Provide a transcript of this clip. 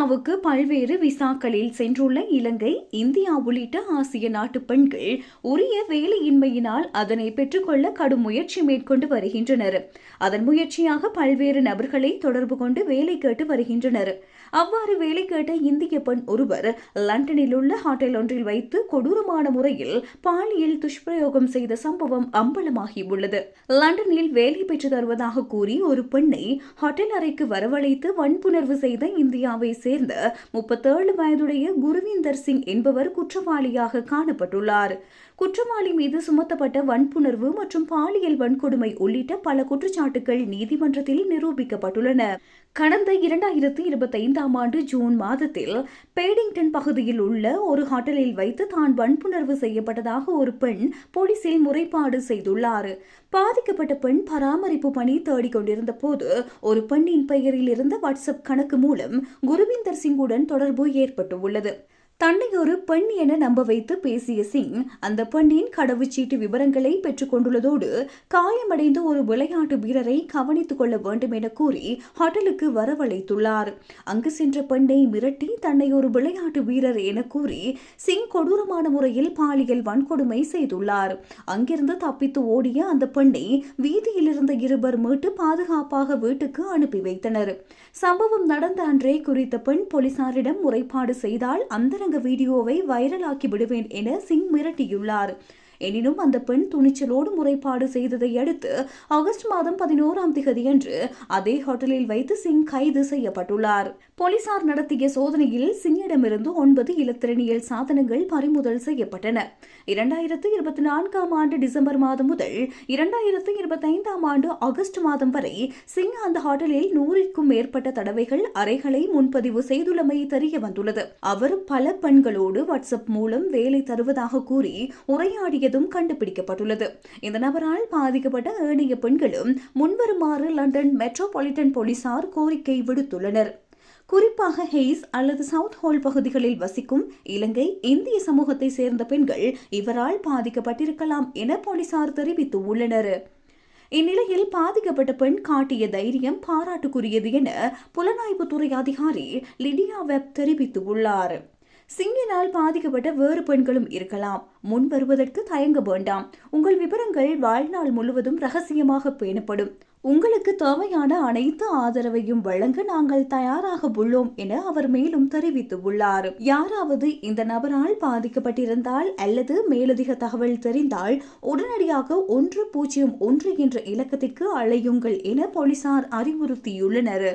இந்தியாவுக்கு பல்வேறு விசாக்களில் சென்றுள்ள இலங்கை, இந்தியா உள்ளிட்ட ஆசிய நாட்டு பெண்கள் உரிய வேலையின்மையினால் அதனை பெற்றுக்கொள்ள கடும் முயற்சி மேற்கொண்டு வருகின்றனர். அதன் முயற்சியாக பல்வேறு நபர்களை தொடர்பு கொண்டு வேலை கேட்டு வருகின்றனர். அவ்வாறு வேலை கேட்ட இந்திய பெண் ஒருவர் லண்டனில் உள்ள ஹோட்டல் ஒன்றில் வைத்து கொடூரமான முறையில் பாலியல் துஷ்பிரயோகம் செய்த சம்பவம் அம்பலமாகியுள்ளது. லண்டனில் வேலை பெற்று தருவதாக கூறி ஒரு பெண்ணை ஹோட்டல் அறைக்கு வரவழைத்து வன்புணர்வு செய்த இந்தியாவை சேர்ந்த 37 வயதுடைய குருவிந்தர் சிங் என்பவர் குற்றவாளியாக காணப்பட்டுள்ளார். குற்றவாளி மீது சுமத்தப்பட்ட வன்புணர்வு மற்றும் பாலியல் வன்கொடுமை உள்ளிட்ட பல குற்றச்சாட்டுகள் நீதிமன்றத்தில் நிரூபிக்கப்பட்டுள்ளன. கடந்த 2025ஆம் ஆண்டு ஜூன் மாதத்தில் பேடிங்டன் பகுதியில் உள்ள ஒரு ஹோட்டலில் வைத்து தான் வன்புணர்வு செய்யப்பட்டதாக ஒரு பெண் போலீசில் முறைப்பாடு செய்துள்ளார். பாதிக்கப்பட்ட பெண் பராமரிப்பு பணி தேடிக்கொண்டிருந்த போது ஒரு பெண்ணின் பெயரில் இருந்த வாட்ஸ்அப் கணக்கு மூலம் குருவிந்தர் சிங்குடன் தொடர்பு ஏற்பட்டுள்ளது. தன்னை ஒரு பெண் என நம்ப வைத்து பேசிய சிங் அந்த பெண்ணின் கடவுச்சீட்டு விவரங்களை பெற்றுக் கொண்டுள்ளதோடு காயமடைந்த ஒரு விளையாட்டு வீரரை கவனித்துக் கொள்ள வேண்டும் என கூறி ஹோட்டலுக்கு வரவழைத்துள்ளார். அங்கு சென்ற பெண்ணை மிரட்டி தன்னை ஒரு விளையாட்டு வீரர் என கூறி சிங் கொடூரமான முறையில் பாலியல் வன்கொடுமை செய்துள்ளார். அங்கிருந்து தப்பித்து ஓடிய அந்த பெண்ணை வீதியில் இருந்த இருவர் மீட்டு பாதுகாப்பாக வீட்டுக்கு அனுப்பி வைத்தனர். சம்பவம் நடந்த அன்றே குறித்த பெண் போலீசாரிடம் முறைப்பாடு செய்தால் அந்த வீடியோவை வைரலாக்கி விடுவேன் என சிங் மிரட்டியுள்ளார். எனினும் அந்த பெண் துணிச்சலோடு முறைப்பாடு செய்ததை அடுத்து ஆகஸ்ட் மாதம் 11ஆம் தேதியன்று அதே ஹோட்டலில் வைத்து சிங் கைது செய்யப்பட்டுள்ளார். போலீசார் நடத்திய சோதனையில் சிங்கிடமிருந்து 9 இலத்திரனியல் சாதனங்கள் பறிமுதல் செய்யப்பட்டன. 2024ஆம் ஆண்டு டிசம்பர் மாதம் முதல் 2025ஆம் ஆண்டு ஆகஸ்ட் மாதம் வரை சிங் அந்த ஹோட்டலில் 100க்கும் மேற்பட்ட தடவைகள் அறைகளை முன்பதிவு செய்துள்ளமை தெரிய வந்துள்ளது. அவர் பல பெண்களோடு வாட்ஸ்அப் மூலம் வேலை தருவதாக கூறி உரையாடிய கண்டுபிடிக்கப்பட்டுள்ளது. இந்த நபரால் பாதிக்கப்பட்ட ஏனைய பெண்களும் முன்வருமாறு லண்டன் மெட்ரோபாலிட்டன் போலீசார் கோரிக்கை விடுத்துள்ளனர். குறிப்பாக ஹெய்ஸ் அல்லது சவுத் ஹோல் பகுதிகளில் வசிக்கும் இலங்கை, இந்திய சமூகத்தை சேர்ந்த பெண்கள் இவரால் பாதிக்கப்பட்டிருக்கலாம் என போலீசார் தெரிவித்துள்ளனர். இந்நிலையில் பாதிக்கப்பட்ட பெண் காட்டிய தைரியம் பாராட்டுக்குரியது என புலனாய்வுத்துறை அதிகாரி லிடியா வெப் தெரிவித்துள்ளார். சிங்கினால் பாதிக்கப்பட்ட வேறு பெண்களும் இருக்கலாம். முன் வருவதற்கு தயங்க வேண்டாம். உங்கள் விவரங்கள் வாழ்நாள் முழுவதும் ரகசியமாக பேணப்படும். உங்களுக்கு தேவையான அனைத்து ஆதரவையும் வழங்க நாங்கள் தயாராக உள்ளோம் என அவர் மேலும் தெரிவித்துள்ளார். யாராவது இந்த நபரால் பாதிக்கப்பட்டிருந்தால் அல்லது மேலதிக தகவல் தெரிந்தால் உடனடியாக 101 என்ற இலக்கத்திற்கு அழையுங்கள் என போலீசார் அறிவுறுத்தியுள்ளனர்.